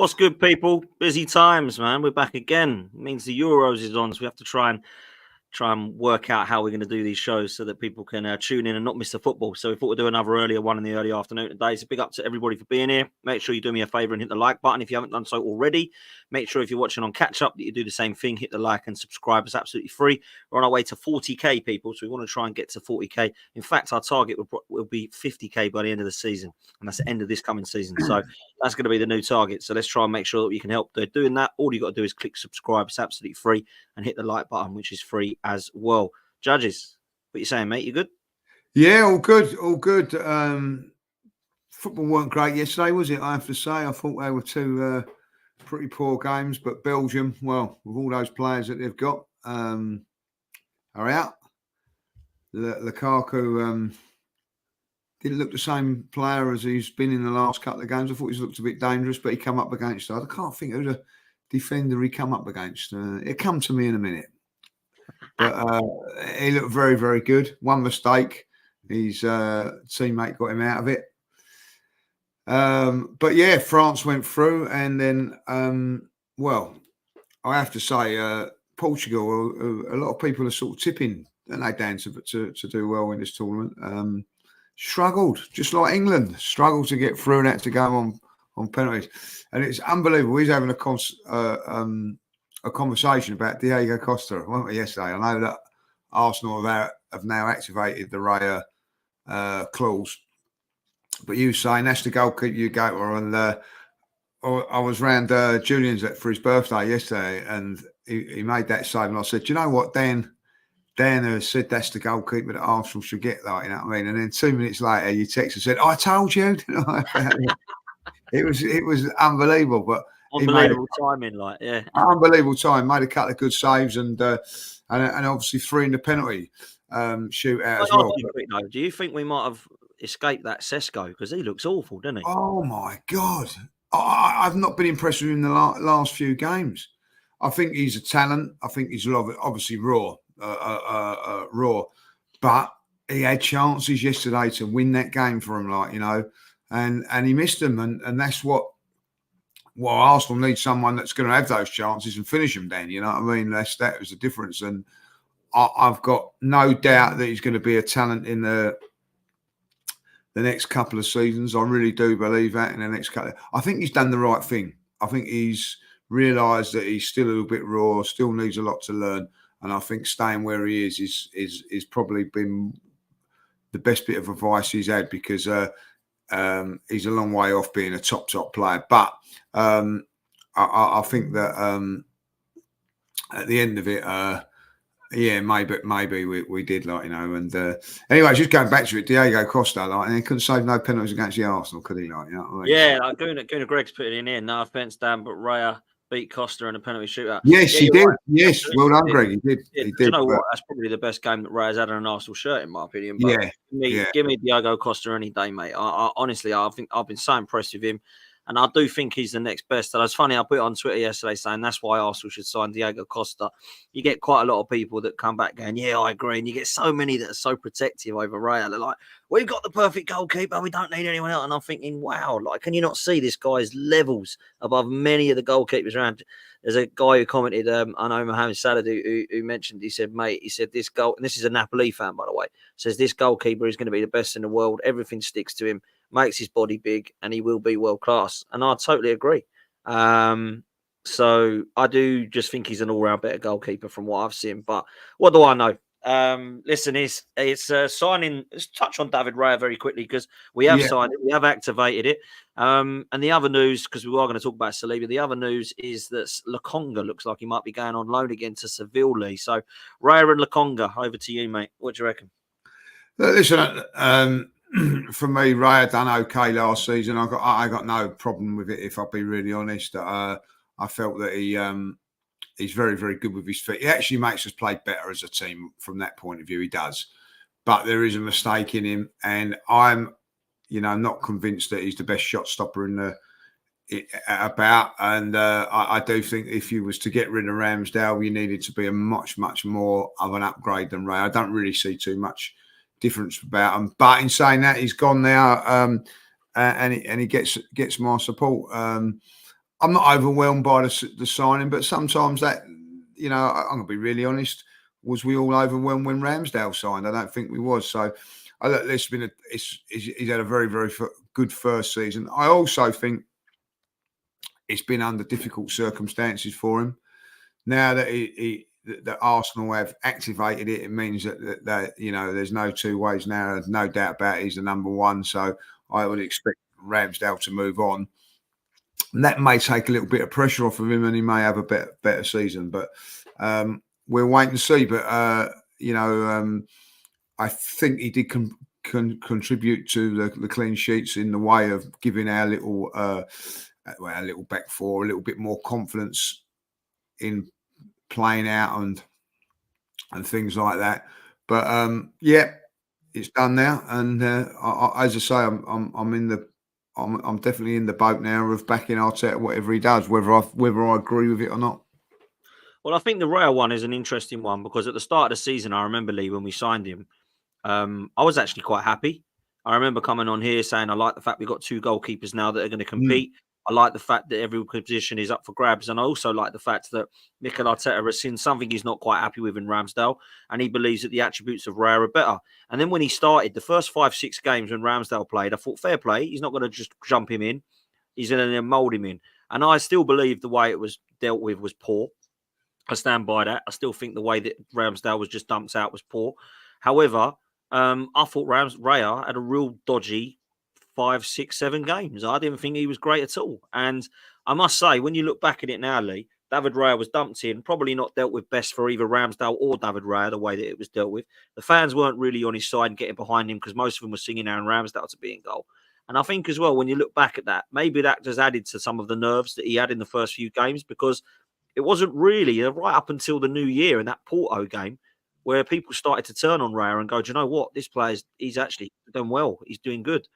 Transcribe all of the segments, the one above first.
What's good, people? Busy times, man. We're back again. It means the Euros is on, so we have to try and work out how we're going to do these shows so that people can tune in and not miss the football. So we thought we'd do another earlier one in the early afternoon today. So big up to everybody for being here. Make sure you do me a favour and hit the like button if you haven't done so already. Make sure if you're watching on catch up that you do the same thing. Hit the like and subscribe. It's absolutely free. We're on our way to 40k, people. So we want to try and get to 40k. In fact, our target will be 50k by the end of the season. And that's the end of this coming season. So that's going to be the new target. So let's try and make sure that we can help doing that. All you got to do is click subscribe. It's absolutely free. And hit the like button, which is free as well. Judges, what you saying, mate? You good? Yeah, all good, all good. Football weren't great yesterday, was it? I have to say, I thought they were two pretty poor games. But Belgium, well, with all those players that they've got, are out. Lukaku didn't look the same player as he's been in the last couple of games. I thought he's looked a bit dangerous, but he come up against. I can't think who the defender he come up against. It'll come to me in a minute. But he looked very, very good. One mistake, his teammate got him out of it. But yeah, France went through, and then, well, I have to say, Portugal. A lot of people are sort of tipping, and they down to do well in this tournament. Struggled, just like England, struggled to get through and had to go on penalties, and it's unbelievable. He's having a conversation about Diego Costa, weren't we, yesterday? I know that Arsenal have now activated the Raya clause, but you saying that's the goalkeeper you go to. And I was round Julian's for his birthday yesterday, and he made that save, and I said, "Do you know what, Dan has said that's the goalkeeper that Arsenal should get, like, you know what I mean?" And then 2 minutes later, you text and said, "I told you." It was unbelievable, but. Unbelievable timing, like, yeah. Unbelievable time. Made a couple of good saves and obviously 3 in the penalty shootout as well. Do you think we might have escaped that Sesko? Because he looks awful, doesn't he? Oh, my God. I've not been impressed with him in the last few games. I think he's a talent. I think he's obviously raw, but he had chances yesterday to win that game for him, like, you know, and he missed them. And that's what. Well, Arsenal need someone that's going to have those chances and finish them, Dan. You know what I mean? That was the difference. And I've got no doubt that he's going to be a talent in the next couple of seasons. I really do believe that in the next couple. I think he's done the right thing. I think he's realised that he's still a little bit raw, still needs a lot to learn. And I think staying where he is probably been the best bit of advice he's had, because he's a long way off being a top player. But I think that at the end of it, yeah, maybe we did, like, you know. And anyway, just going back to it, Diego Costa, like, and he couldn't save no penalties against the Arsenal, could he? Like, you know what I mean? Yeah, like Gunnar Gregg's put it in here. No offence, Dan, but Raya beat Costa in a penalty shootout. Yes, he did. Right. Yes, well done, Greg. He did. He did. You know what? That's probably the best game that Raya's had in an Arsenal shirt, in my opinion. But give me Diego Costa any day, mate. I honestly, I think I've been so impressed with him. And I do think he's the next best. And it's funny, I put it on Twitter yesterday saying that's why Arsenal should sign Diego Costa. You get quite a lot of people that come back going, yeah, I agree. And you get so many that are so protective over Raya. They're like, we've got the perfect goalkeeper. We don't need anyone else. And I'm thinking, wow, like, can you not see this guy's levels above many of the goalkeepers around? There's a guy who commented, I know Mohamed Salah, who mentioned, he said, mate, he said this goal, and this is a Napoli fan, by the way, says this goalkeeper is going to be the best in the world. Everything sticks to him. Makes his body big, and he will be world class. And I totally agree. So I do just think he's an all-round better goalkeeper from what I've seen. But what do I know? Listen, it's signing. Let's touch on David Raya very quickly, because we have signed it, we have activated it. And the other news, because we are going to talk about Saliba, the other news is that Lokonga looks like he might be going on loan again to Seville. Lee. So Raya and Lokonga, over to you, mate. What do you reckon? Listen, for me, Raya done okay last season. I got no problem with it, if I'll be really honest. I felt that he's very, very good with his feet. He actually makes us play better as a team from that point of view. He does, but there is a mistake in him, and I'm, not convinced that he's the best shot stopper in about. And I do think if you was to get rid of Ramsdale, you needed to be a much, much more of an upgrade than Ray. I don't really see too much difference about him. But in saying that, he's gone now, and he gets my support. I'm not overwhelmed by the signing, but sometimes that, you know, I'm going to be really honest. Was we all overwhelmed when Ramsdale signed? I don't think we was. So, he's had a very, very good first season. I also think it's been under difficult circumstances for him. Now that that Arsenal have activated it, it means that you know, there's no two ways now. There's no doubt about it, he's the number one. So I would expect Ramsdale to move on. And that may take a little bit of pressure off of him, and he may have a better season. But we'll wait and see. But you know, I think he did contribute to the clean sheets in the way of giving our little back four a little bit more confidence in playing out and things like that. But yeah, it's done now, and as I say, I'm definitely in the boat now of backing Arteta whatever he does, whether I agree with it or not. Well, I think the Raya one is an interesting one because at the start of the season, I remember, Lee, when we signed him, I was actually quite happy. I remember coming on here saying I like the fact we've got two goalkeepers now that are going to compete. I like the fact that every position is up for grabs. And I also like the fact that Mikel Arteta has seen something he's not quite happy with in Ramsdale, and he believes that the attributes of Raya are better. And then when he started, the first 5-6 games when Ramsdale played, I thought, fair play. He's not going to just jump him in. He's going to mould him in. And I still believe the way it was dealt with was poor. I stand by that. I still think the way that Ramsdale was just dumped out was poor. However, I thought Raya had a real dodgy 5, 6, 7 games. I didn't think he was great at all. And I must say, when you look back at it now, Lee, David Raya was dumped in, probably not dealt with best for either Ramsdale or David Raya, the way that it was dealt with. The fans weren't really on his side and getting behind him because most of them were singing Aaron Ramsdale to be in goal. And I think as well, when you look back at that, maybe that just added to some of the nerves that he had in the first few games, because it wasn't really right up until the new year in that Porto game where people started to turn on Raya and go, do you know what? This player's, he's actually done well. He's doing good.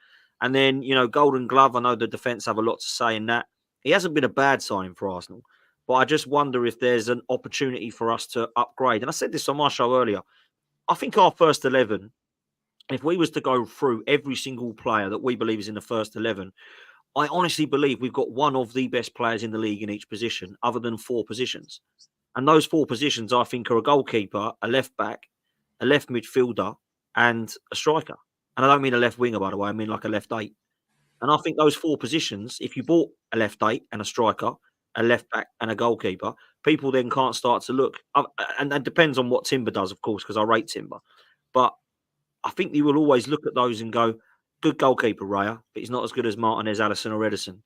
And then, you know, Golden Glove, I know the defence have a lot to say in that. He hasn't been a bad signing for Arsenal, but I just wonder if there's an opportunity for us to upgrade. And I said this on my show earlier. I think our first 11, if we was to go through every single player that we believe is in the first 11, I honestly believe we've got one of the best players in the league in each position, other than 4 positions. And those 4 positions, I think, are a goalkeeper, a left back, a left midfielder, and a striker. And I don't mean a left winger, by the way. I mean like a left 8. And I think those 4 positions, if you bought a left 8 and a striker, a left back and a goalkeeper, people then can't start to look. And that depends on what Timber does, of course, because I rate Timber. But I think you will always look at those and go, good goalkeeper, Raya, but he's not as good as Martinez, Alisson or Edison.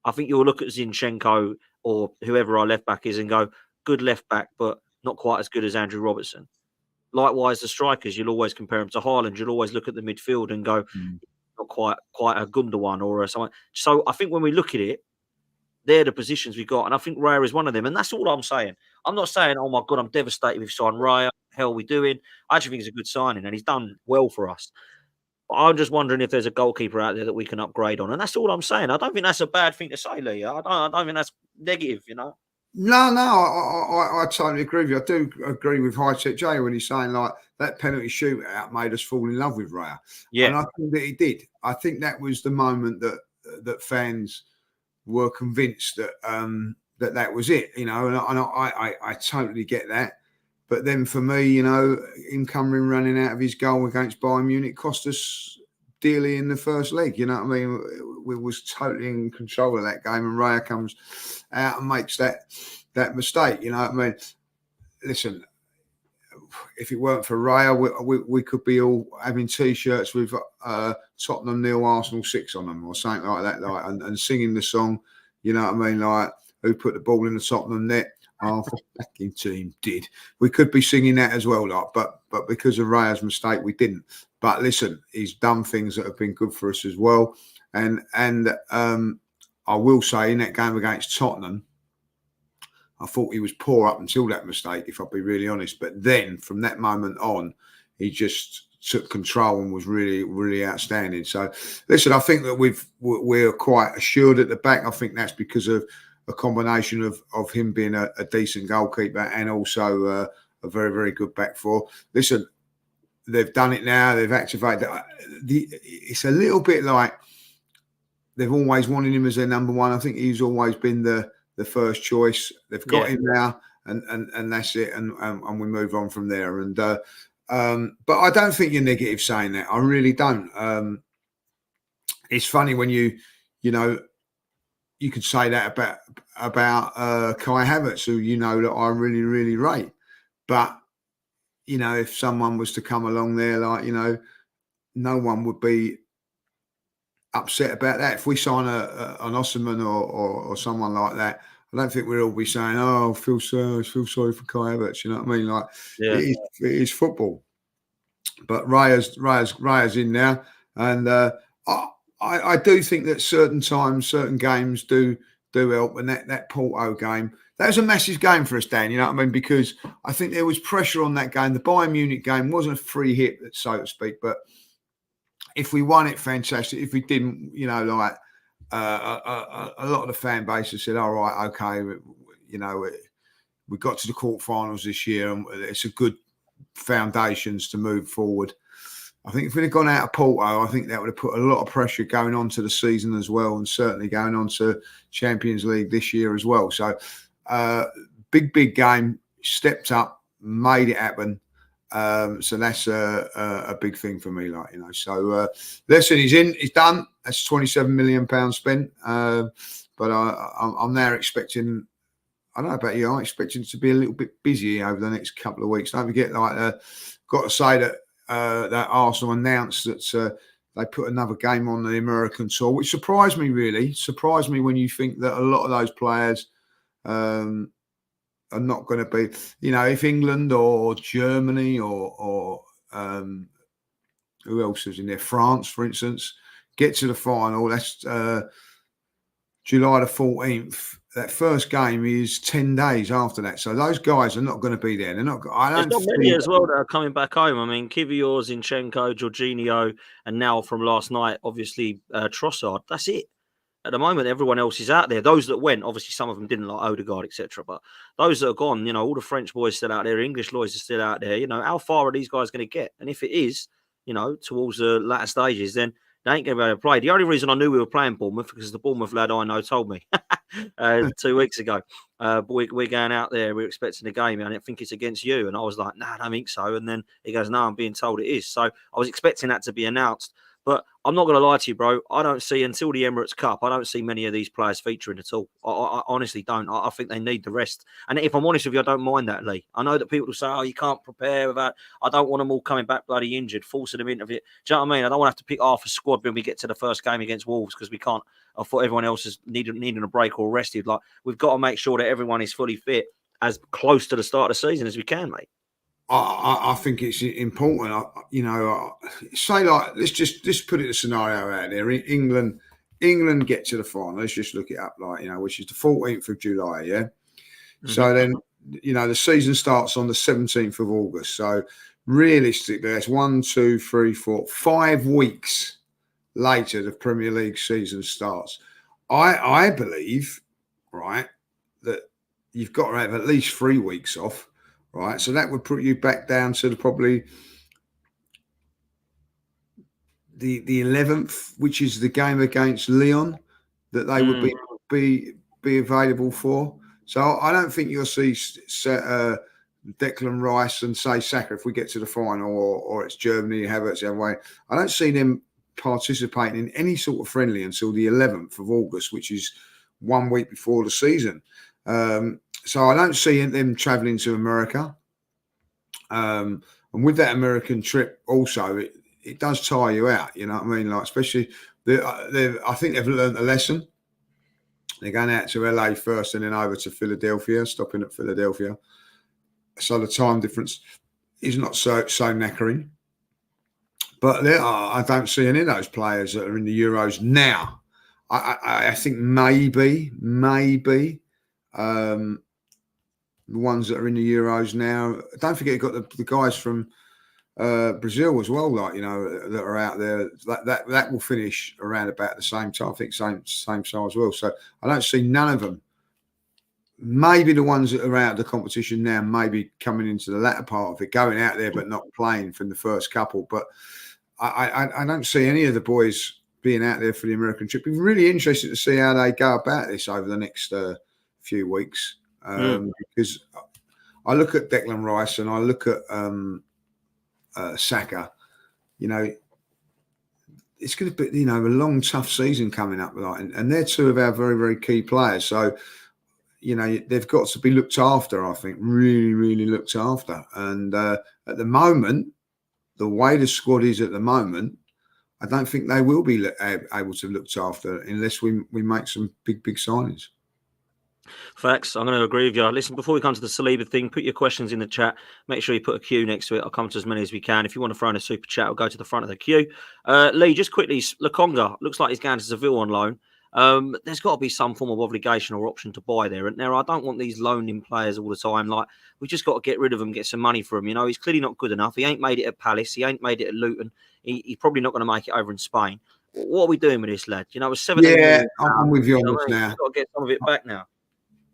I think you'll look at Zinchenko or whoever our left back is and go, good left back, but not quite as good as Andrew Robertson. Likewise, the strikers, you'll always compare them to Haaland. You'll always look at the midfield and go, not quite a Gundogan or someone. So I think when we look at it, they're the positions we got. And I think Raya is one of them. And that's all I'm saying. I'm not saying, oh my God, I'm devastated we've signed Raya. Hell, we doing? I actually think it's a good signing and he's done well for us. But I'm just wondering if there's a goalkeeper out there that we can upgrade on. And that's all I'm saying. I don't think that's a bad thing to say, Lee. I don't think that's negative, you know. No, I totally agree with you. I do agree with High Tech J when he's saying like that penalty shootout made us fall in love with Raya. Yeah. And I think that he did. I think that was the moment that fans were convinced that that was it, you know, and I totally get that. But then for me, you know, him coming running out of his goal against Bayern Munich cost us dearly in the first leg. You know what I mean? We was totally in control of that game, and Raya comes out and makes that mistake. You know what I mean? Listen, if it weren't for Raya, we could be all having T-shirts with Tottenham 0, Arsenal 6 on them, or something like that, like and singing the song. You know what I mean? Like, who put the ball in the Tottenham net? Our backing team did. We could be singing that as well, like, but because of Raya's mistake, we didn't. But listen, he's done things that have been good for us as well. And I will say, in that game against Tottenham, I thought he was poor up until that mistake, if I'll be really honest. But then, from that moment on, he just took control and was really, really outstanding. So, listen, I think that we're quite assured at the back. I think that's because of a combination of him being a decent goalkeeper and also a very, very good back four. Listen, they've done it now. They've activated. It's a little bit like they've always wanted him as their number one. I think he's always been the first choice. They've got him now, and that's it. And we move on from there. And but I don't think you're negative saying that. I really don't. It's funny when you could say that about Kai Havertz, who that I really, really rate. But if someone was to come along there, like no one would be upset about that. If we sign an Osimhen or someone like that, I don't think we'll all be saying, "Oh, feel sorry for Kai Havertz." You know what I mean? Like it is football. But Raya's in now, and I do think that certain times, certain games do help. And that Porto game, that was a massive game for us, Dan. You know what I mean? Because I think there was pressure on that game. The Bayern Munich game wasn't a free hit, so to speak. But if we won it, fantastic. If we didn't, a lot of the fan base has said, "All right, okay, we got to the quarterfinals this year, and it's a good foundations to move forward." I think if we'd have gone out of Porto, I think that would have put a lot of pressure going on to the season as well, and certainly going on to Champions League this year as well. So, big game, stepped up, made it happen. So that's a big thing for me, So listen, he's done. That's £27 million spent. But I'm now expecting. I don't know about you. I'm expecting to be a little bit busy over the next couple of weeks. Don't forget, got to say that that Arsenal announced that they put another game on the American tour, which surprised me. Really surprised me when you think that a lot of those players are not going to be, if England or Germany or who else is in there? France, for instance, get to the final. That's July the 14th. That first game is 10 days after that. So those guys are not going to be there. They're not. There's not many as well that are coming back home. I mean, Kivior, Zinchenko, Jorginho, and now from last night, obviously Trossard. That's it. At the moment, everyone else is out there. Those that went, obviously, some of them didn't, like Odegaard, etc. But those that are gone, all the French boys still out there, English boys are still out there. How far are these guys going to get? And if it is, towards the latter stages, then they ain't going to be able to play. The only reason I knew we were playing Bournemouth because the Bournemouth lad I know told me 2 weeks ago. We're going out there. We're expecting a game, and I think it's against you. And I was like, nah, I don't think so. And then he goes, no, I'm being told it is. So I was expecting that to be announced. But I'm not going to lie to you, bro. I don't see, until the Emirates Cup, I don't see many of these players featuring at all. I honestly don't. I think they need the rest. And if I'm honest with you, I don't mind that, Lee. I know that people will say, oh, you can't prepare without. I don't want them all coming back bloody injured, forcing them into it. Do you know what I mean? I don't want to have to pick half a squad when we get to the first game against Wolves because we can't. I thought everyone else is needing a break or rested. Like, we've got to make sure that everyone is fully fit as close to the start of the season as we can, mate. I think it's important. Say let's just put it a scenario out there. England get to the final. Let's just look it up, which is the 14th of July. Yeah. Mm-hmm. So then, the season starts on the 17th of August. So realistically, that's 1, 2, 3, 4, 5 weeks later the Premier League season starts. I believe, right, that you've got to have at least 3 weeks off. Right, so that would put you back down to probably the 11th, which is the game against Lyon that they would be available for. So I don't think you'll see Declan Rice and say Saka if we get to the final, or it's Germany, Havertz the other way. I don't see them participating in any sort of friendly until the 11th of August, which is 1 week before the season. So I don't see them travelling to America. And with that American trip also, it does tire you out, you know what I mean? Like, especially, I think they've learned a lesson. They're going out to LA first and then over to Philadelphia, stopping at Philadelphia. So the time difference is not so knackering. But I don't see any of those players that are in the Euros now. I think maybe the ones that are in the Euros now. Don't forget, you've got the guys from Brazil as well, that are out there. That will finish around about the same time. I think same time as well. So I don't see none of them. Maybe the ones that are out of the competition now, maybe coming into the latter part of it, going out there but not playing from the first couple. But I don't see any of the boys being out there for the American trip. It's really interesting to see how they go about this over the next few weeks. Because I look at Declan Rice and I look at Saka. You know, it's going to be, you know, a long, tough season coming up, and they're two of our very, very key players. So, you know, they've got to be looked after, I think, really, really looked after. And at the moment, the way the squad is at the moment, I don't think they will be able to look after unless we make some big signings. Facts. I'm going to agree with you. Listen, before we come to the Saliba thing, put your questions in the chat. Make sure you put a queue next to it. I'll come to as many as we can. If you want to throw in a super chat, we'll go to the front of the queue. Lee, just quickly, Lokonga looks like he's going to Seville on loan. There's got to be some form of obligation or option to buy there. And now I don't want these loaning players all the time. Like, we just got to get rid of them, get some money for him. You know, he's clearly not good enough. He ain't made it at Palace. He ain't made it at Luton. He's probably not going to make it over in Spain. What are we doing with this lad? You know, it was 17 million. I'm with you on this now. We've got to get some of it back now.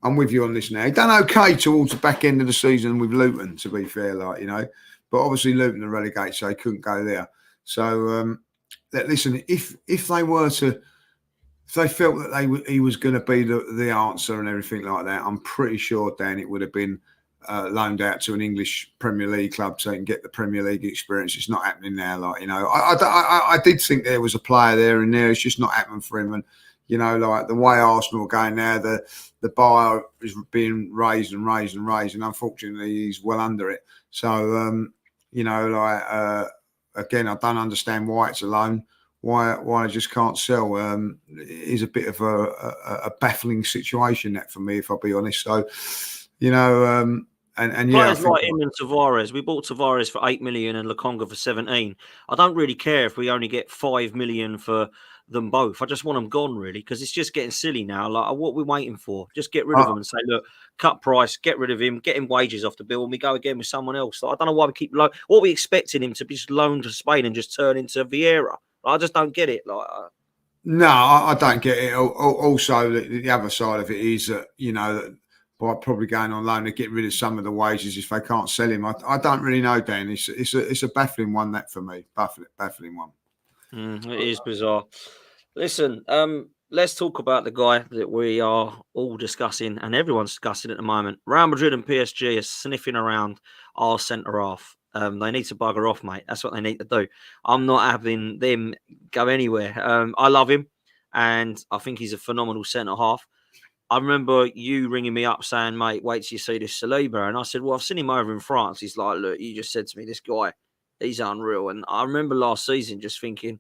I'm with you on this now. He done okay towards the back end of the season with Luton, to be fair, like, you know. But obviously Luton are relegated, so he couldn't go there. So, listen, if they were to, if they felt that he was going to be the answer and everything like that, I'm pretty sure, Dan, it would have been loaned out to an English Premier League club so he can get the Premier League experience. It's not happening now, like, you know. I did think there was a player there and there. It's just not happening for him. And, you know, like the way Arsenal are going now, the bar is being raised and raised and raised, and unfortunately he's well under it. So, you know, like, again, I don't understand why it's a loan, why I just can't sell. It is a bit of a baffling situation, that, for me, if I'll be honest. So, you know, and yeah. Players like him and Tavares. We bought Tavares for 8 million and Lokonga for 17. I don't really care if we only get 5 million for them both. I just want them gone, really, because it's just getting silly now. Like, what we're waiting for? Just get rid of them and say, look, cut price, get rid of him, get him wages off the bill, and we go again with someone else. Like, I don't know why we keep what are we expecting him to be just loaned to Spain and just turn into Vieira? Like, I just don't get it. Like, no, I don't get it. Also, the other side of it is that, you know, that by probably going on loan to get rid of some of the wages if they can't sell him. I don't really know, Dan. It's a baffling one, that, for me. Baffling one. It is bizarre. Listen, let's talk about the guy that we are all discussing and everyone's discussing at the moment. Real Madrid and PSG are sniffing around our centre half. They need to bugger off, mate. That's what they need to do. I'm not having them go anywhere. I love him, and I think he's a phenomenal centre half. I remember you ringing me up saying, mate, wait till you see this Saliba. And I said, well, I've seen him over in France. He's like, look, you just said to me, this guy, he's unreal. And I remember last season just thinking,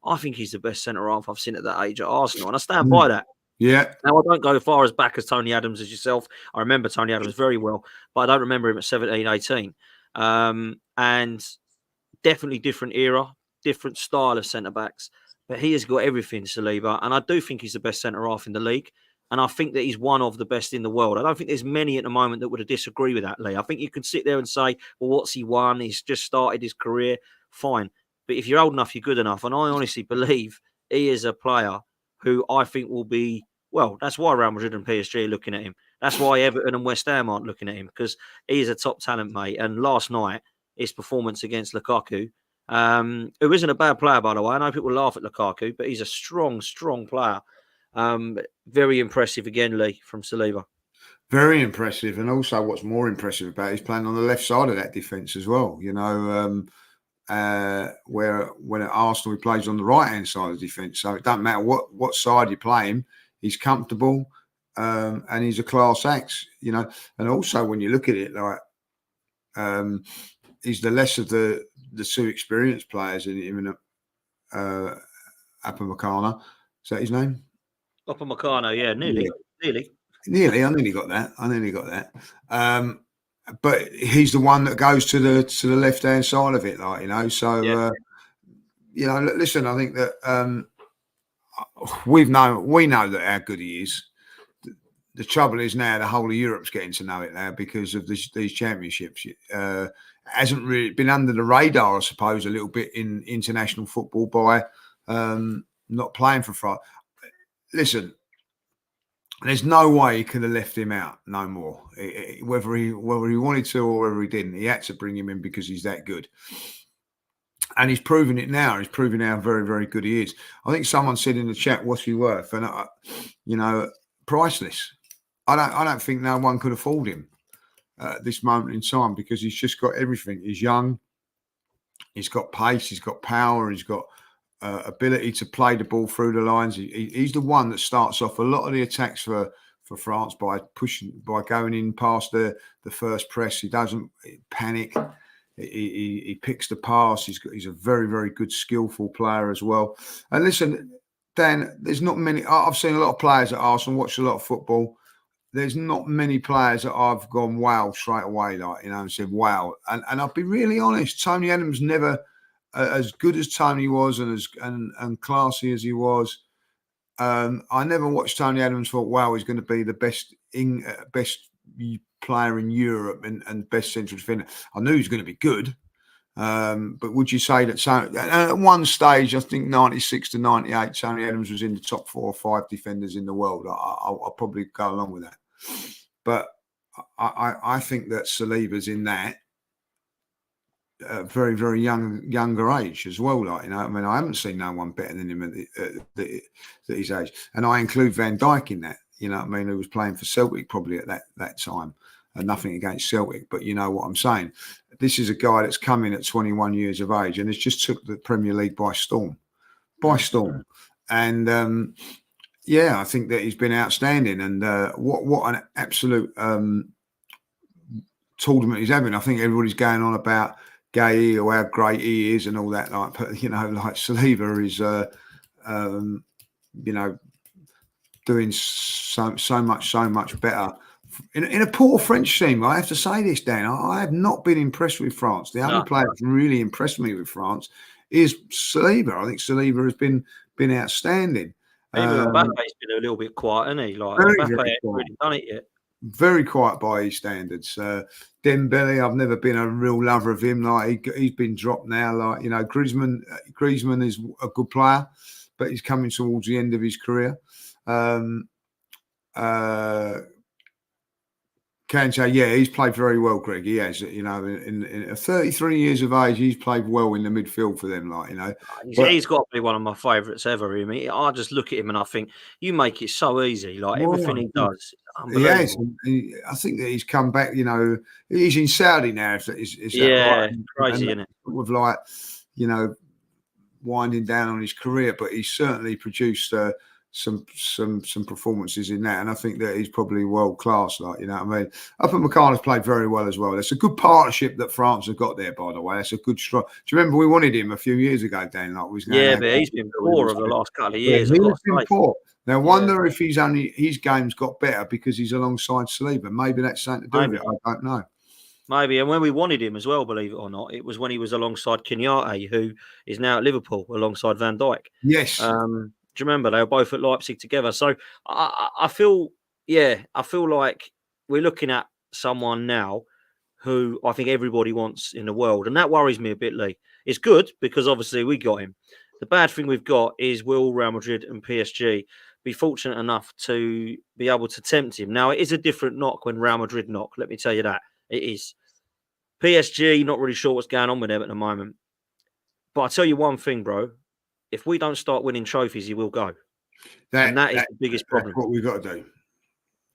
I think he's the best centre-half I've seen at that age at Arsenal. And I stand by that. Yeah. Now, I don't go as far as back as Tony Adams as yourself. I remember Tony Adams very well, but I don't remember him at 17, 18. And definitely different era, different style of centre-backs. But he has got everything, Saliba. And I do think he's the best centre-half in the league. And I think that he's one of the best in the world. I don't think there's many at the moment that would disagree with that, Lee. I think you can sit there and say, well, what's he won? He's just started his career. Fine. But if you're old enough, you're good enough. And I honestly believe he is a player who I think will be, well, that's why Real Madrid and PSG are looking at him. That's why Everton and West Ham aren't looking at him, because he is a top talent, mate. And last night, his performance against Lukaku, who isn't a bad player, by the way. I know people laugh at Lukaku, but he's a strong, strong player. Very impressive again, Lee, from Saliba. Very impressive. And also what's more impressive about it is playing on the left side of that defence as well. You know, where when at Arsenal he plays on the right-hand side of the defence. So it doesn't matter what side you play him, he's comfortable and he's a class act, you know. And also when you look at it, like he's the less of the two experienced players in him and Upamecano. Is that his name? Upamecano, yeah, nearly. I nearly got that. But he's the one that goes to the left hand side of it, like, you know. So you know, listen, I think that we know that how good he is. The trouble is now the whole of Europe's getting to know it now because of these championships. Hasn't really been under the radar, I suppose, a little bit in international football by not playing for France. Listen, there's no way he could have left him out no more. Whether he wanted to or whether he didn't, he had to bring him in because he's that good. And he's proving it now. He's proving how very, very good he is. I think someone said in the chat, "What's he worth?" And priceless. I don't think no one could afford him at this moment in time because he's just got everything. He's young. He's got pace. He's got power. He's got ability to play the ball through the lines. He's the one that starts off a lot of the attacks for France by going in past the first press. He doesn't panic. He picks the pass. He's a very, very good, skillful player as well. And listen, Dan, there's not many. I've seen a lot of players at Arsenal, watched a lot of football. There's not many players that I've gone wow straight away, and said wow. And I'll be really honest, Tony Adams never, as good as Tony was and classy as he was. I never watched Tony Adams thought, wow, he's going to be the best player in Europe and best central defender. I knew he was going to be good. But would you say that at one stage, I think 96 to 98, Tony Adams was in the top 4 or 5 defenders in the world? I'll probably go along with that. But I think that Saliba's in that very, very younger age as well. I haven't seen no one better than him at his age. And I include Van Dijk in that, who was playing for Celtic probably at that time. And nothing against Celtic, but you know what I'm saying. This is a guy that's come in at 21 years of age and has just took the Premier League by storm. And I think that he's been outstanding. And what an absolute tournament he's having. I think everybody's going on about Gay or how great he is and all that. Like Saliba is, doing so much better. In a poor French team, I have to say this, Dan. I have not been impressed with France. The only player that's really impressed me with France is Saliba. I think Saliba has been outstanding. Even Mbappe's been a little bit quiet, hasn't he? Mbappe hasn't really done it yet. Very quiet by his standards. Dembele, I've never been a real lover of him. He's been dropped now. Griezmann is a good player, but he's coming towards the end of his career. Kante, he's played very well, Greg. He has, in 33 years of age, he's played well in the midfield for them, He's got to be one of my favourites ever. I just look at him and I think, you make it so easy. Everything he does, unbelievable. He has. I think that he's come back, he's in Saudi now. Is that right? Crazy, isn't it? With winding down on his career, but he's certainly produced some performances in that, and I think that he's probably world class. Upamecano's played very well as well. It's a good partnership that France have got there, by the way. It's a good strong. Do you remember we wanted him a few years ago, Dan? But he's been poor over the last couple of years. He's been poor. Now, I wonder if his game's got better because he's alongside Saliba. Maybe that's something to do with it. I don't know. Maybe, and when we wanted him as well, believe it or not, it was when he was alongside Kenyatte, who is now at Liverpool alongside Van Dijk. Yes. Do you remember they were both at Leipzig together? So I feel like we're looking at someone now who I think everybody wants in the world, and that worries me a bit, Lee. It's good because obviously we got him. The bad thing we've got is will Real Madrid and PSG be fortunate enough to be able to tempt him? Now, it is a different knock when Real Madrid knock. Let me tell you that. It is. PSG, not really sure what's going on with them at the moment. But I tell you one thing, bro. If we don't start winning trophies, he will go. And that is the biggest problem. That's what we've got to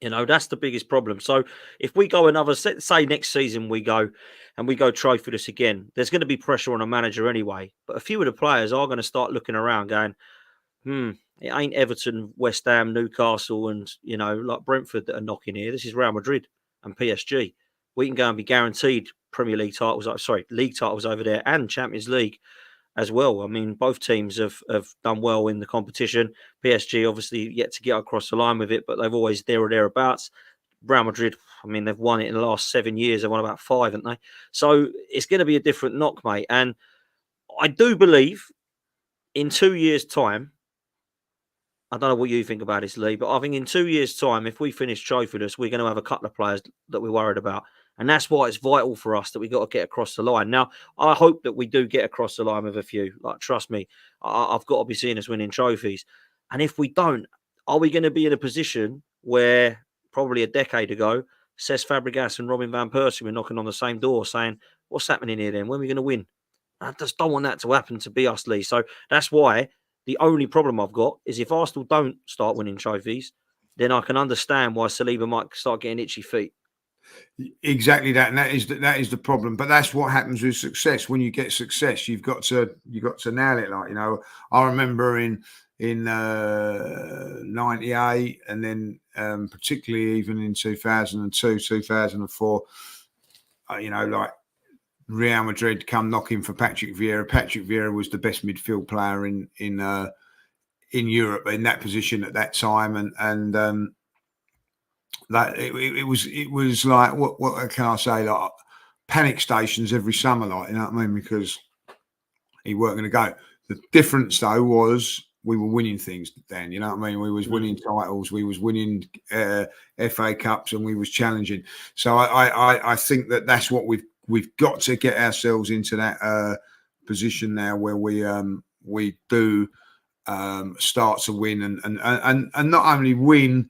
do. That's the biggest problem. So if we go another, say next season we go trophyless again, there's going to be pressure on a manager anyway. But a few of the players are going to start looking around going, it ain't Everton, West Ham, Newcastle, and, like Brentford that are knocking here. This is Real Madrid and PSG. We can go and be guaranteed league titles over there and Champions League as well. I mean, both teams have done well in the competition. PSG obviously yet to get across the line with it, but they've always there or thereabouts. Real Madrid, I mean, they've won it in the last 7 years. They've won about 5, haven't they? So it's going to be a different knock, mate. And I do believe in 2 years' time, I don't know what you think about this, Lee, but I think in 2 years' time, if we finish trophyless, we're going to have a couple of players that we're worried about. And that's why it's vital for us that we got to get across the line. Now, I hope that we do get across the line with a few. Trust me, I've got to be seeing us winning trophies. And if we don't, are we going to be in a position where probably a decade ago, Cesc Fabregas and Robin van Persie were knocking on the same door saying, what's happening here then? When are we going to win? I just don't want that to happen to be us, Lee. So that's why the only problem I've got is if Arsenal don't start winning trophies, then I can understand why Saliba might start getting itchy feet. Exactly that, and that is the problem. But that's what happens with success. When you get success, you've got to nail it. Like, I remember in '98, and then particularly even in 2002, 2004, like Real Madrid come knocking for Patrick Vieira. Patrick Vieira was the best midfield player in Europe in that position at that time, and that it was like what can I say, like panic stations every summer, like, you know what I mean, because he weren't going to go. The difference though was we were winning things then, you know what I mean. We was winning titles, we was winning FA Cups, and we was challenging. So I think that's what we've got to get ourselves into that position now where we do start to win and not only win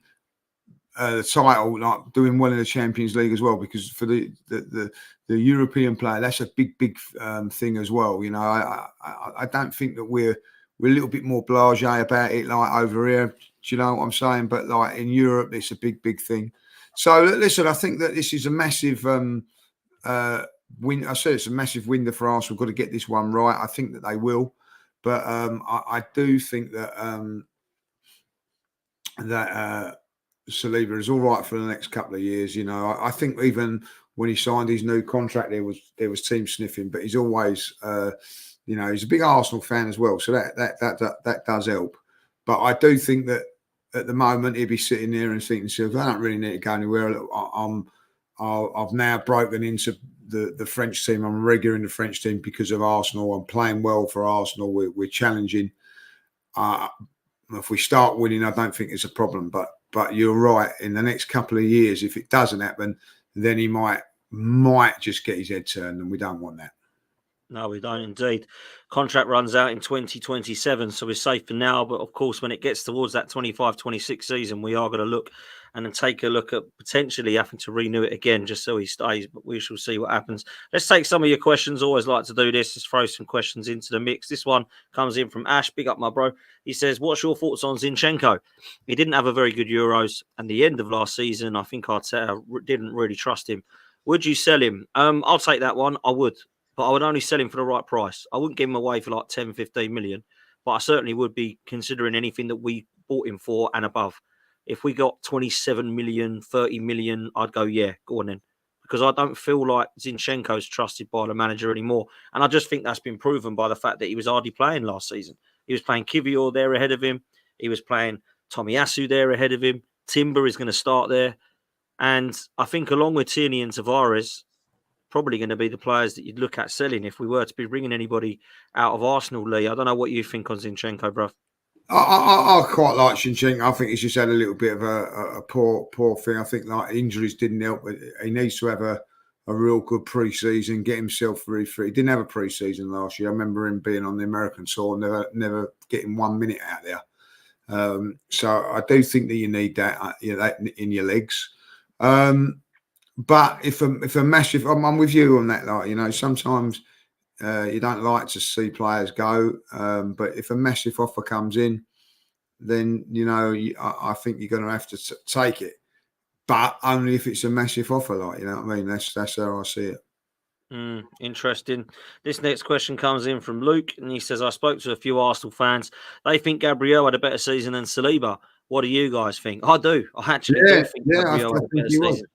the title, like doing well in the Champions League as well, because for the European player, that's a big thing as well. I don't think that we're a little bit more blasé about it like over here. Do you know what I'm saying? But like in Europe, it's a big thing. So listen, I think that this is a massive win. I said it's a massive window for Arsenal. We've got to get this one right. I think that they will, but I do think that Saliba is all right for the next couple of years. I think even when he signed his new contract, there was team sniffing, but he's always, he's a big Arsenal fan as well, so that does help. But I do think that at the moment he'd be sitting there and thinking to himself, I don't really need to go anywhere. I've now broken into the French team. I'm regular in the French team because of Arsenal. I'm playing well for Arsenal. We're challenging. If we start winning, I don't think it's a problem. But you're right. In the next couple of years, if it doesn't happen, then he might just get his head turned, and we don't want that. No, we don't indeed. Contract runs out in 2027, so we're safe for now. But of course, when it gets towards that 25-26 season, we are going to look and then take a look at potentially having to renew it again just so he stays. But we shall see what happens. Let's take some of your questions. Always like to do this. Just throw some questions into the mix. This one comes in from Ash. Big up, my bro. He says, what's your thoughts on Zinchenko? He didn't have a very good Euros. And the end of last season, I think Arteta didn't really trust him. Would you sell him? I'll take that one. I would. But I would only sell him for the right price. I wouldn't give him away for like 10, 15 million, but I certainly would be considering anything that we bought him for and above. If we got 27 million, 30 million, I'd go, yeah, go on then. Because I don't feel like Zinchenko's trusted by the manager anymore. And I just think that's been proven by the fact that he was hardly playing last season. He was playing Kivior there ahead of him. He was playing Tomiyasu there ahead of him. Timber is going to start there. And I think along with Tierney and Tavares, probably going to be the players that you'd look at selling if we were to be bringing anybody out of Arsenal, Lee. I don't know what you think on Zinchenko, bruv. I quite like Zinchenko. I think he's just had a little bit of a poor thing. I think like injuries didn't help, but he needs to have a real good pre-season, get himself very fit. He didn't have a pre-season last year. I remember him being on the American tour, never getting 1 minute out there. So I do think that you need that, that in your legs. But if a massive, I'm with you on that. Like, sometimes you don't like to see players go, but if a massive offer comes in, then I think you're going to have to take it. But only if it's a massive offer, like, you know what I mean. That's how I see it. Interesting. This next question comes in from Luke, and he says, I spoke to a few Arsenal fans. They think Gabriel had a better season than Saliba. What do you guys think? I do. I actually do think Gabriel had a better season.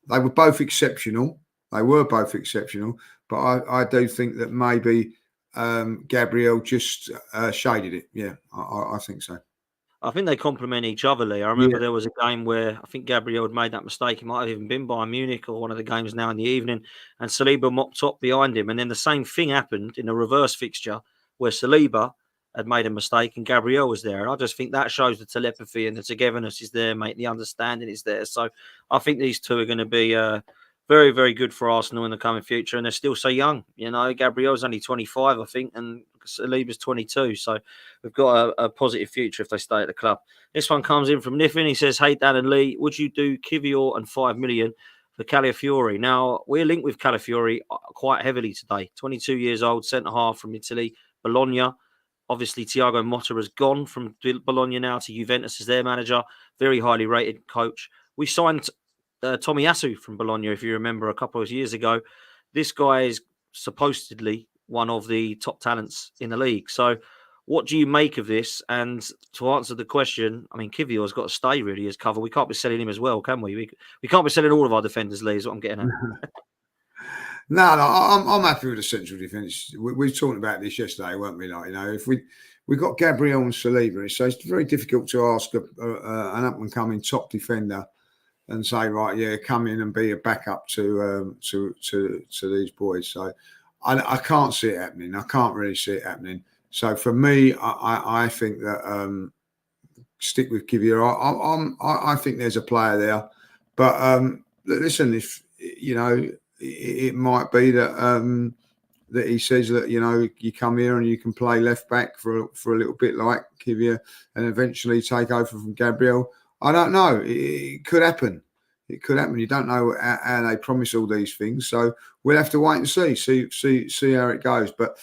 They were both exceptional. But I do think that maybe Gabriel just shaded it. Yeah, I think so. I think they complement each other, Lee. I remember there was a game where I think Gabriel had made that mistake. He might have even been Bayern Munich or one of the games now in the evening, and Saliba mopped up behind him. And then the same thing happened in a reverse fixture where Saliba had made a mistake and Gabriel was there. And I just think that shows the telepathy and the togetherness is there, mate. The understanding is there. So I think these two are going to be very, very good for Arsenal in the coming future. And they're still so young. Gabriel's only 25, I think, and Saliba's 22. So we've got a positive future if they stay at the club. This one comes in from Niffin. He says, hey, Dan and Lee, would you do Kivior and 5 million for Calafiori. Now, we're linked with Calafiori quite heavily today. 22 years old, centre-half from Italy, Bologna. Obviously, Thiago Motta has gone from Bologna now to Juventus as their manager. Very highly rated coach. We signed Tomiyasu from Bologna, if you remember, a couple of years ago. This guy is supposedly one of the top talents in the league. So what do you make of this? And to answer the question, I mean, Kivior's got to stay really as cover. We can't be selling him as well, can we? We can't be selling all of our defenders, Lee, is what I'm getting at. No, I'm happy with the central defence. We were talking about this yesterday, weren't we? Like, if we got Gabriel and Saliba, so it's very difficult to ask an up and coming top defender and say, right, yeah, come in and be a backup to these boys. So I can't see it happening. I can't really see it happening. So for me, I think that stick with Kivior. I think there's a player there, but listen, if it might be that that he says that you come here and you can play left back for a little bit like Kivior and eventually take over from Gabriel. I don't know. It could happen. It could happen. You don't know how they promise all these things, so we'll have to wait and see how it goes. But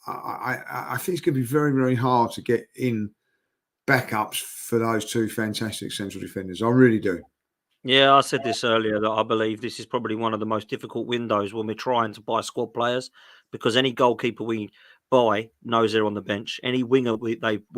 I think it's going to be very, very hard to get in backups for those two fantastic central defenders. I really do. Yeah, I said this earlier that I believe this is probably one of the most difficult windows when we're trying to buy squad players, because any goalkeeper we buy knows they're on the bench. Any winger we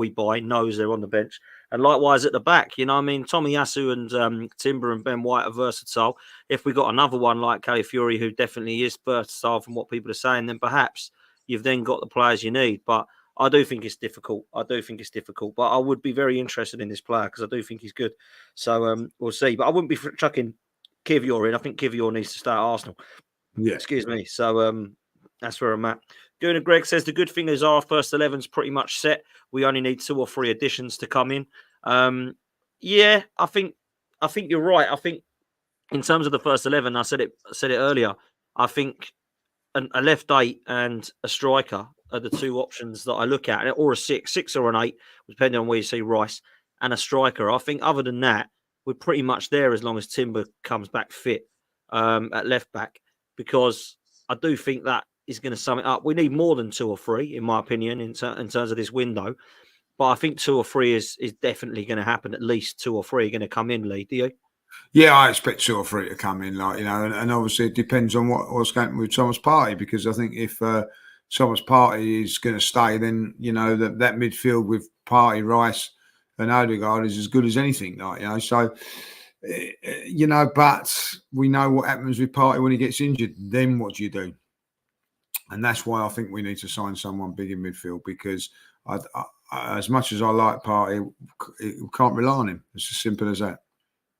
buy knows they're on the bench. And likewise at the back, I mean, Tomiyasu and Timber and Ben White are versatile. If we got another one like Calafiori, who definitely is versatile from what people are saying, then perhaps you've then got the players you need. But I do think it's difficult. But I would be very interested in this player because I do think he's good. So we'll see. But I wouldn't be chucking Kivior in. I think Kivior needs to start at Arsenal. Yeah. Excuse me. So that's where I'm at. Gunnar Greg says the good thing is our first 11's pretty much set. We only need 2 or 3 additions to come in. Yeah, I think you're right. I think in terms of the first 11, I said it earlier. I think a left 8 and a striker are the 2 options that I look at, or a 6 or an 8, depending on where you see Rice, and a striker. I think other than that, we're pretty much there as long as Timber comes back fit at left back, because I do think that is going to sum it up. We need more than 2 or 3, in my opinion, in terms of this window. But I think 2 or 3 is definitely going to happen. At least 2 or 3 are going to come in, Lee. Do you? Yeah, I expect 2 or 3 to come in, and obviously it depends on what's going with Thomas Partey, because I think if Thomas Partey is going to stay, then that midfield with Partey, Rice, and Odegaard is as good as anything, So, but we know what happens with Partey when he gets injured. Then what do you do? And that's why I think we need to sign someone big in midfield, because as much as I like Partey, we can't rely on him. It's as simple as that.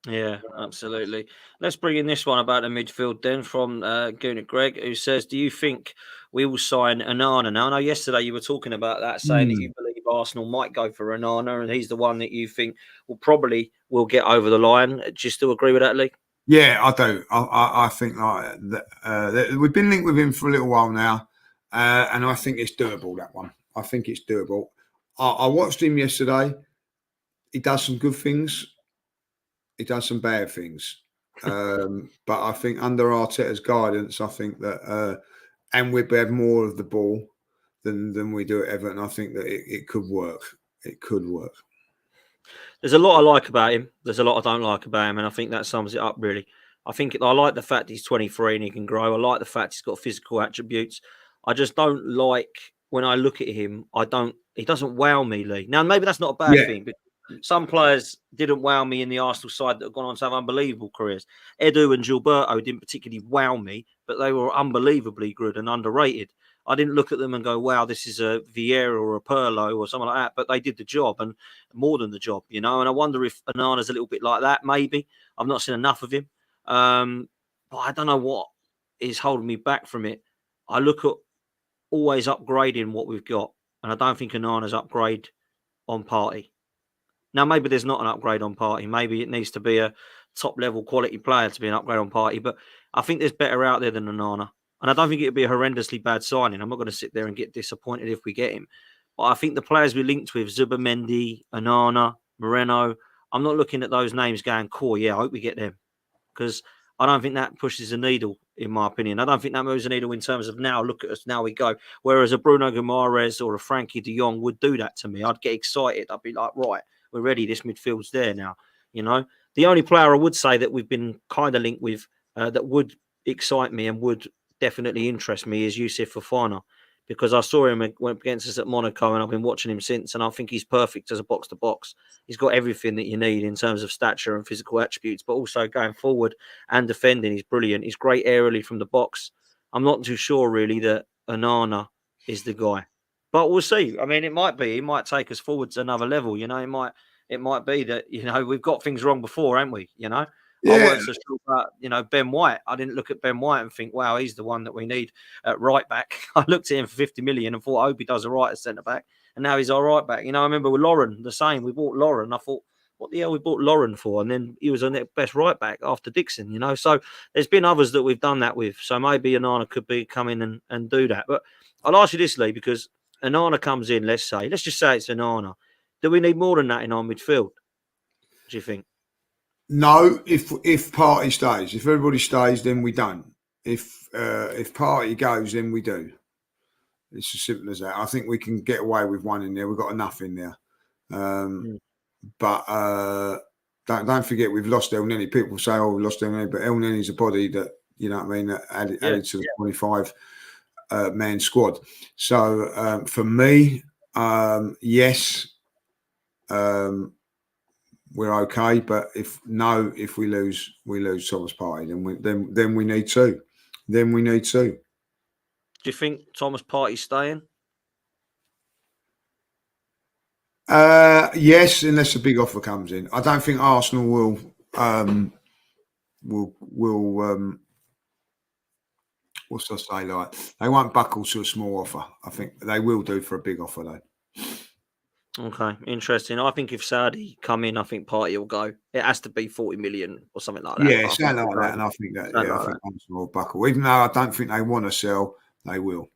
Yeah, absolutely. Let's bring in this one about the midfield then from Gunnar Greg, who says, do you think we will sign Onana? Now, I know yesterday you were talking about that, saying that you believe Arsenal might go for Onana, and he's the one that you think will get over the line. Do you still agree with that, Lee? Yeah, I do. I think like that, we've been linked with him for a little while now, and I think it's doable, that one. I think it's doable. I watched him yesterday. He does some good things. He does some bad things. But I think under Arteta's guidance, I think that, and we have more of the ball than we do at Everton, I think that it could work. It could work. There's a lot I like about him. There's a lot I don't like about him, and I think that sums it up, really. I like the fact he's 23 and he can grow. I like the fact he's got physical attributes. I just don't like, when I look at him, he doesn't wow me, Lee. Now, maybe that's not a bad thing, but some players didn't wow me in the Arsenal side that have gone on to have unbelievable careers. Edu and Gilberto didn't particularly wow me, but they were unbelievably good and underrated. I didn't look at them and go, wow, this is a Vieira or a Pirlo or something like that, but they did the job, and more than the job, And I wonder if Onana's a little bit like that, maybe. I've not seen enough of him. But I don't know what is holding me back from it. I look at always upgrading what we've got, and I don't think Onana's upgrade on Partey. Now, maybe there's not an upgrade on Partey. Maybe it needs to be a top-level quality player to be an upgrade on Partey, but I think there's better out there than Onana. And I don't think it would be a horrendously bad signing. I'm not going to sit there and get disappointed if we get him. But I think the players we linked with, Zubimendi, Onana, Moreno, I'm not looking at those names going, cool, yeah, I hope we get them. Because I don't think that pushes the needle, in my opinion. I don't think that moves the needle in terms of now, look at us, now we go. Whereas a Bruno Guimaraes or a Frankie de Jong would do that to me. I'd get excited. I'd be like, right, we're ready. This midfield's there now. You know, the only player I would say that we've been kind of linked with that would excite me and would definitely interest me is Youssouf Fofana, because I saw him against us at Monaco and I've been watching him since, and I think he's perfect as a box-to-box. He's got everything that you need in terms of stature and physical attributes, but also going forward and defending, he's brilliant. He's great aerially from the box. I'm not too sure, really, that Onana is the guy. But we'll see. I mean, it might be. He might take us forward to another level. You know, it might be that, you know, we've got things wrong before, haven't we? You know? Yeah. I weren't so sure about, you know, Ben White. I didn't look at Ben White and think, wow, he's the one that we need at right back. I looked at him for 50 million and thought, I hope he does all right at centre back. And now he's our right back. You know, I remember with Lauren, the same. We bought Lauren. I thought, what the hell we bought Lauren for? And then he was the best right back after Dixon, you know. So there's been others that we've done that with. So maybe Onana could come in and do that. But I'll ask you this, Lee, because Onana comes in, let's just say it's Onana. Do we need more than that in our midfield? Do you think? No, if Partey stays. If everybody stays, then we don't. If Partey goes, then we do. It's as simple as that. I think we can get away with one in there. We've got enough in there. But don't forget, we've lost El Neni. People say, oh, we lost El Neni, but El Neni's a body that, you know what I mean, that added to the 25 man squad. So for me, yes, we're okay. But if we lose Thomas Partey, then we need to. Then we need to. Do you think Thomas Partey's staying? Yes, unless a big offer comes in. I don't think Arsenal will what's I say, like, they won't buckle to a small offer. I think they will do for a big offer though. Okay, interesting. I think if Saudi come in, I think Partey will go. It has to be 40 million or something like that. Yeah, something like that. And I think that, I think Arsenal will buckle. Even though I don't think they want to sell, they will.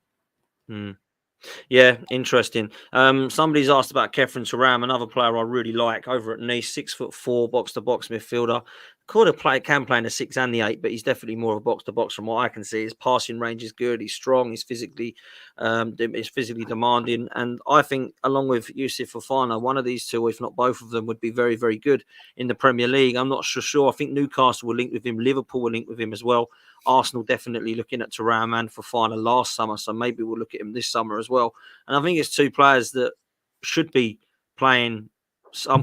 Yeah, interesting. Somebody's asked about Kefren Turam, another player I really like over at Nice, 6'4", box-to-box midfielder. Can play in the 6 and the 8, but he's definitely more of a box-to-box from what I can see. His passing range is good. He's strong. He's physically demanding. And I think, along with Youssouf Fofana, one of these two, if not both of them, would be very, very good in the Premier League. I'm not sure. I think Newcastle will link with him. Liverpool will link with him as well. Arsenal definitely looking at Turam and Fofana last summer, so maybe we'll look at him this summer as well. And I think it's two players that should be playing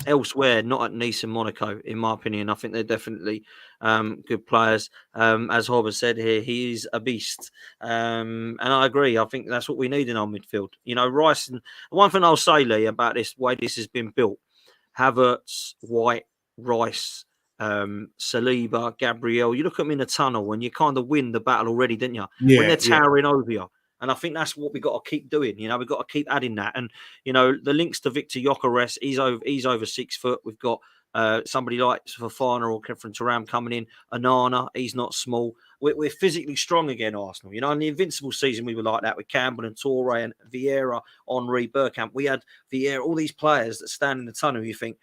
elsewhere, not at Nice and Monaco, in my opinion. I think they're definitely good players. As Hobber said here, he is a beast. And I agree. I think that's what we need in our midfield. You know, Rice. And one thing I'll say, Lee, about this way this has been built, Havertz, White, Rice, Saliba, Gabriel, you look at them in the tunnel and you kind of win the battle already, didn't you? Yeah, when they're towering over you. And I think that's what we've got to keep doing. You know, we've got to keep adding that. And, you know, the links to Victor Gyökeres, he's over 6 foot. We've got somebody like Fofana or Kefren Turam coming in. Onana, he's not small. We're physically strong again, Arsenal. You know, in the Invincible season, we were like that with Campbell and Toure and Vieira, Henry, Bergkamp. We had Vieira, all these players that stand in the tunnel. You think,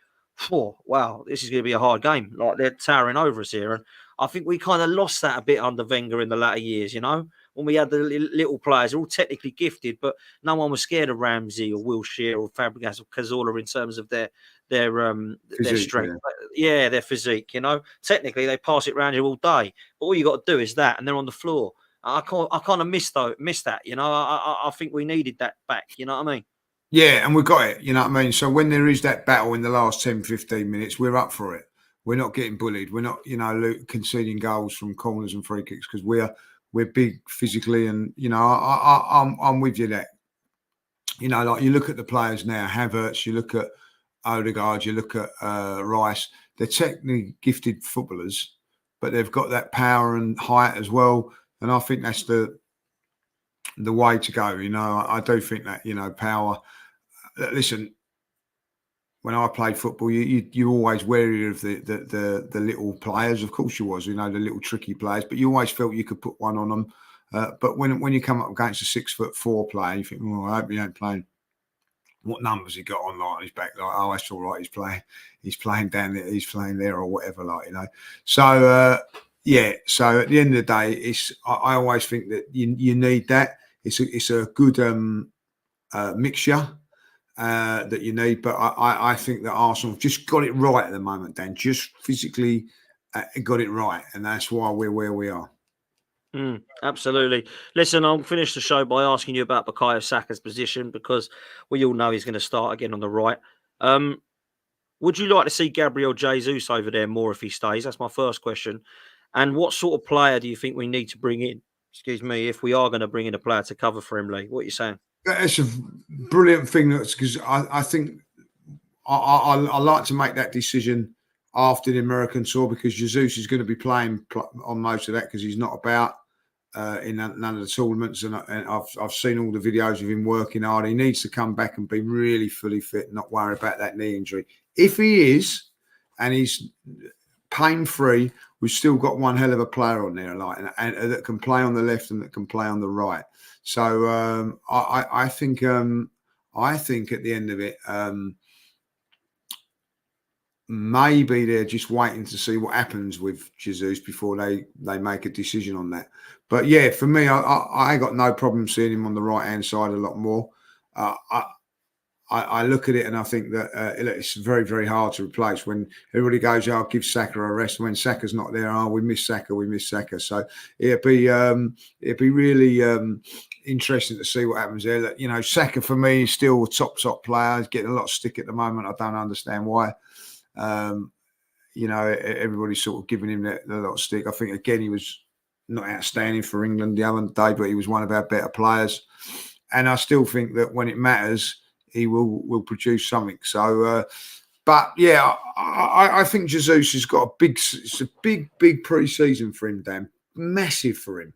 oh, wow, this is going to be a hard game. Like, they're towering over us here. And I think we kind of lost that a bit under Wenger in the latter years, you know, when we had the little players, they're all technically gifted, but no one was scared of Ramsey or Wilshere or Fabregas or Cazorla in terms of their strength. Yeah, their physique, you know. Technically, they pass it around you all day, but all you got to do is that, and they're on the floor. I kind of miss that, you know. I think we needed that back, you know what I mean? Yeah, and we got it, you know what I mean? So when there is that battle in the last 10, 15 minutes, we're up for it. We're not getting bullied. We're not, you know, conceding goals from corners and free kicks because we're big physically, and you know, I'm with you there. You know, like you look at the players now, Havertz, you look at Odegaard, you look at Rice. They're technically gifted footballers, but they've got that power and height as well. And I think that's the way to go. You know, I do think that, you know, power. Listen, when I played football, you always wary of the little players. Of course you was, you know, the little tricky players, but you always felt you could put one on them. But when you come up against a 6'4" player, you think, oh, I hope he ain't playing. What numbers he got on, like, on his back? Like, oh, that's all right. He's playing down there. He's playing there or whatever, like, you know. So Yeah. So at the end of the day, I always think that you need that. It's a good mixture that you need. But I think that Arsenal have just got it right at the moment, Dan. Just physically got it right, and that's why we're where we are. Absolutely. Listen, I'll finish the show by asking you about Bukayo Saka's position, because we all know he's going to start again on the right. Would you like to see Gabriel Jesus over there more if he stays? That's my first question. And what sort of player do you think we need to bring in? Excuse me, if we are going to bring in a player to cover for him, Lee. What are you saying? That's a brilliant thing. That's because I think I like to make that decision after the American tour, because Jesus is going to be playing on most of that because he's not about in none of the tournaments, and I've seen all the videos of him working hard. He needs to come back and be really fully fit, and not worry about that knee injury. If he is, and he's pain-free, we've still got one hell of a player on there, like, and that can play on the left and that can play on the right. So I think at the end of it, maybe they're just waiting to see what happens with Jesus before they make a decision on that. But yeah, for me, I got no problem seeing him on the right hand side a lot more. I look at it and I think that it's very, very hard to replace. When everybody goes, "Oh, give Saka a rest." When Saka's not there, "Oh, we miss Saka." So it'd be really interesting to see what happens there. That, you know, Saka for me is still a top player. He's getting a lot of stick at the moment. I don't understand why. You know, everybody's sort of giving him that lot of stick. I think again he was not outstanding for England the other day, but he was one of our better players. And I still think that when it matters, he will produce something. So, but yeah, I think Jesus has got it's a big pre-season for him, Dan. Massive for him.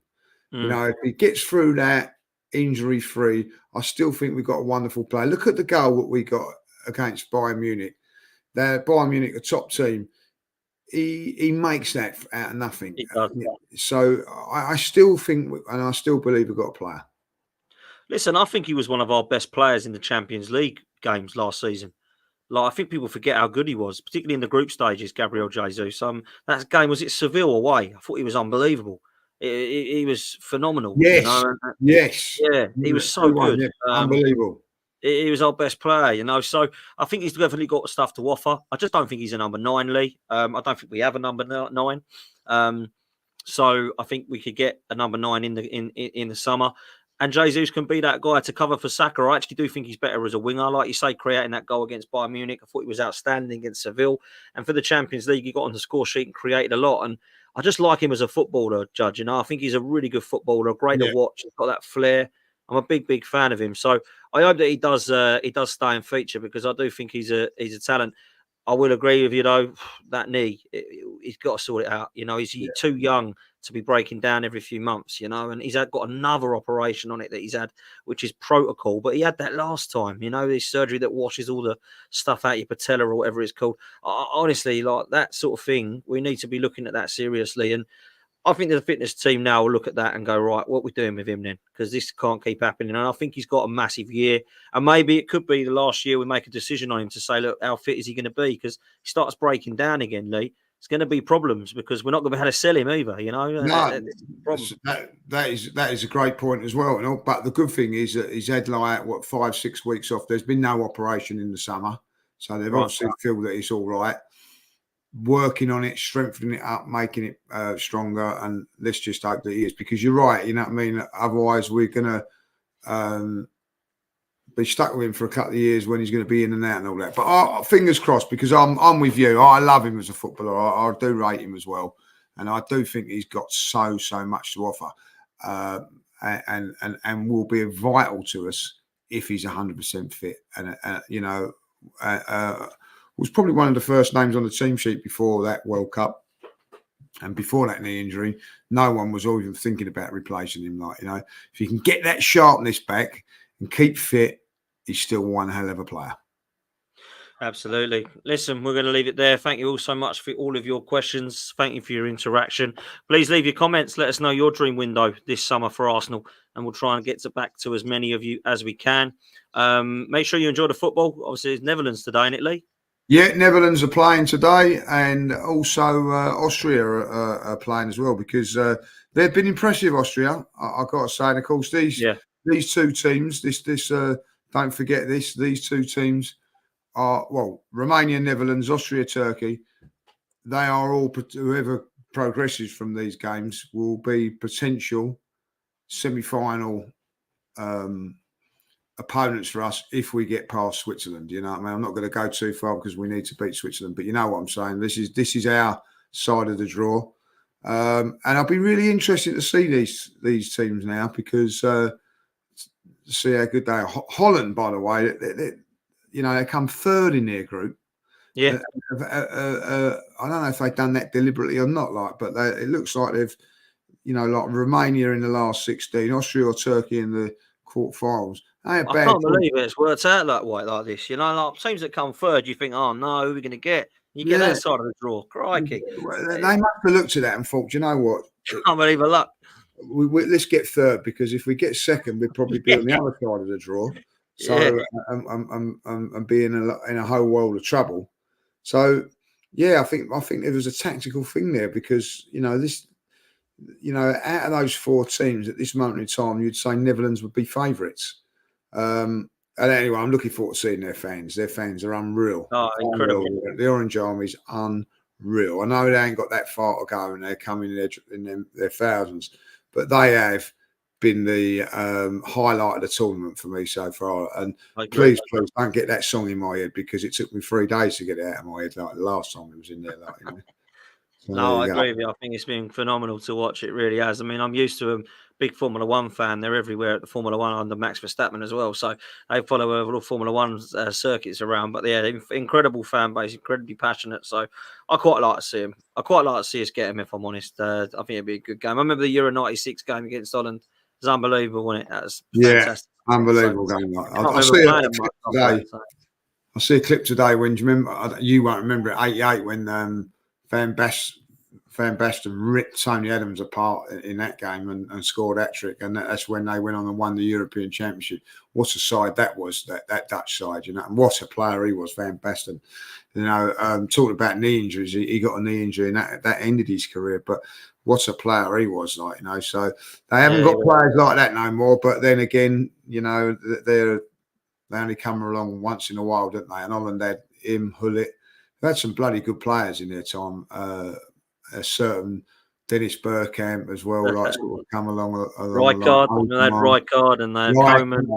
You know, if he gets through that injury free, I still think we've got a wonderful player. Look at the goal that we got against Bayern Munich. Bayern Munich, a top team. He makes that out of nothing. So I still think, and I still believe we've got a player. Listen, I think he was one of our best players in the Champions League games last season. Like, I think people forget how good he was, particularly in the group stages, Gabriel Jesus. That game, was it Seville away? I thought he was unbelievable. He was phenomenal. Yes, you know? Yes. Yeah, he was so good. Yeah. Unbelievable. He was our best player, you know. So I think he's definitely got stuff to offer. I just don't think he's a number 9, Lee. I don't think we have a number 9. So I think we could get a number 9 in the summer. And Jesus can be that guy to cover for Saka. I actually do think he's better as a winger. Like you say, creating that goal against Bayern Munich, I thought he was outstanding against Seville. And for the Champions League, he got on the score sheet and created a lot. And I just like him as a footballer, Judge. You know, I think he's a really good footballer, great to watch. He's got that flair. I'm a big fan of him. So I hope that he does stay and feature, because I do think he's a talent. I will agree with you, though, that knee, he's got to sort it out. You know, he's too young to be breaking down every few months, you know, and he's got another operation on it that he's had, which is protocol. But he had that last time, you know, this surgery that washes all the stuff out your patella or whatever it's called. Honestly, like that sort of thing, we need to be looking at that seriously. And I think the fitness team now will look at that and go, right, what are we doing with him then? Because this can't keep happening. And I think he's got a massive year. And maybe it could be the last year we make a decision on him to say, look, how fit is he going to be? Because he starts breaking down again, Lee. It's going to be problems, because we're not going to be able to sell him either, you know? No, that is a great point as well. You know? But the good thing is that he's had 5-6 weeks off. There's been no operation in the summer. So they've obviously feel that it's all right. Working on it, strengthening it up, making it stronger, and let's just hope that he is, because you're right, you know what I mean? Otherwise, we're going to be stuck with him for a couple of years when he's going to be in and out and all that. But fingers crossed, because I'm with you. I love him as a footballer. I do rate him as well, and I do think he's got so much to offer, and will be vital to us if he's 100% fit. And you know. Was probably one of the first names on the team sheet before that World Cup, and before that knee injury. No one was even thinking about replacing him. Like, you know, if you can get that sharpness back and keep fit, he's still one hell of a player. Absolutely. Listen, we're going to leave it there. Thank you all so much for all of your questions. Thank you for your interaction. Please leave your comments. Let us know your dream window this summer for Arsenal, and we'll try and get back to as many of you as we can. Make sure you enjoy the football. Obviously, it's Netherlands today, isn't it, Lee? Yeah, Netherlands are playing today, and also Austria are playing as well, because they've been impressive. Austria, I've got to say, and of course these two teams. Don't forget this. These two teams are, well, Romania, Netherlands, Austria, Turkey. They are all, whoever progresses from these games will be potential semi-final opponents for us if we get past Switzerland. You know what I mean? I'm not going to go too far because we need to beat Switzerland, but you know what I'm saying. This is our side of the draw, and I'll be really interested to see these teams now, because to see how good they are. Holland, by the way, they come third in their group. Yeah, I don't know if they've done that deliberately or not, but it looks like they've, like Romania in the last 16, Austria or Turkey in the quarterfinals. I can't believe it's worked out like this. Like teams that come third, you think, oh no, who are we going to get? You get that side of the draw. Crikey. They must have looked at that and thought, you know what? Can't believe the luck. Let's get third, because if we get second, we'd probably be on the other side of the draw. So I'm being in a whole world of trouble. So yeah, I think there was a tactical thing there, because out of those four teams at this moment in time, you'd say Netherlands would be favourites. And anyway, I'm looking forward to seeing their fans. Their fans are unreal. Oh, incredible. The Orange Army's unreal. I know they ain't got that far to go, and they're coming in their thousands, but they have been the highlight of the tournament for me so far. And please don't get that song in my head, because it took me 3 days to get it out of my head, like the last time it was in there. So no, I agree with you. I think it's been phenomenal to watch. It really has. I mean, I'm used to a big Formula One fan. They're everywhere at the Formula One under Max Verstappen as well. So they follow all Formula One circuits around. But yeah, incredible fan base, incredibly passionate. So I quite like to see him. I quite like to see us get him, if I'm honest. I think it'd be a good game. I remember the Euro 96 game against Holland. It was unbelievable, wasn't it? That was fantastic. Unbelievable game. I see a clip today when, do you remember, you won't remember it, 88, when Van Basten ripped Tony Adams apart in that game and scored hat-trick, and that's when they went on and won the European Championship. What a side that was, that Dutch side, and what a player he was, Van Basten. Talking about knee injuries, he got a knee injury, and that ended his career, but what a player he was, so they haven't got players like that no more. But then again, they only come along once in a while, don't they? And Holland had him, Hullet. They had some bloody good players in their time. A certain Dennis Bergkamp as well, sort of come along. Rijkaard, they had Rijkaard, and they had Coman.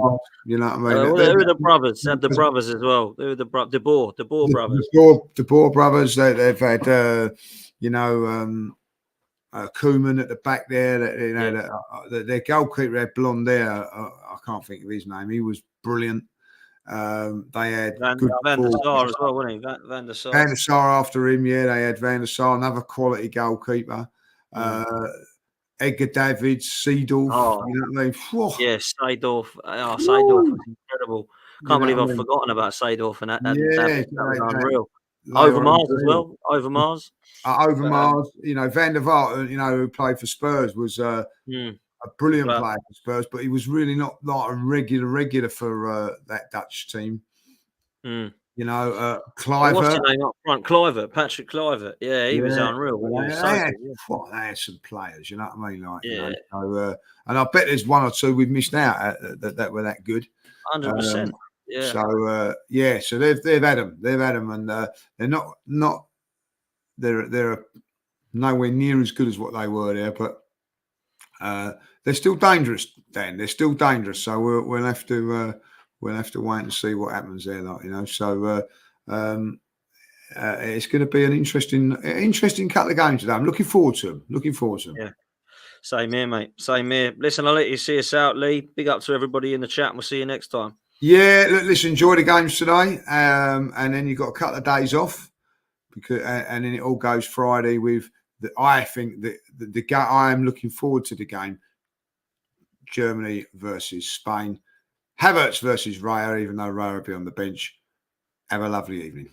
You know what I mean? Who are the brothers? They had the brothers as well. Who are the De Boer brothers? The Boer brothers. They've had, Koeman at the back there. Their goalkeeper had blonde hair. I can't think of his name. He was brilliant. They had Van der Sar as well, wasn't he? Van der Sar. Van der Sar after him, yeah. They had Van der Sar, another quality goalkeeper. Edgar Davids, Seedorf. Oh, you know what I mean? Whew. Yeah, Seedorf. Seedorf was incredible. Can't believe I've forgotten about Seedorf, and that was unreal. Overmars as well. Overmars. Overmars. Van der Vaart, who played for Spurs, was a brilliant player for Spurs, but he was really not like a regular for that Dutch team. Kluivert. What's his name up front? Kluivert, Patrick Kluivert. Yeah, he was unreal. They had some players, you know what I mean? And I bet there's one or two we've missed out that were that good. 100%. Yeah. So they've had them. They've had them, and they're not. They're nowhere near as good as what they were there, but they're still dangerous. Dan, they're still dangerous. So we'll have to wait and see what happens there. So it's going to be an interesting couple of games today. I'm looking forward to them. Yeah. Same here, mate. Same here. Listen, I'll let you see us out, Lee. Big up to everybody in the chat, and we'll see you next time. Yeah, listen, enjoy the games today, and then you've got a couple of days off, and then it all goes Friday with I think the game. I am looking forward to the game. Germany versus Spain. Havertz versus Raya, even though Raya will be on the bench. Have a lovely evening.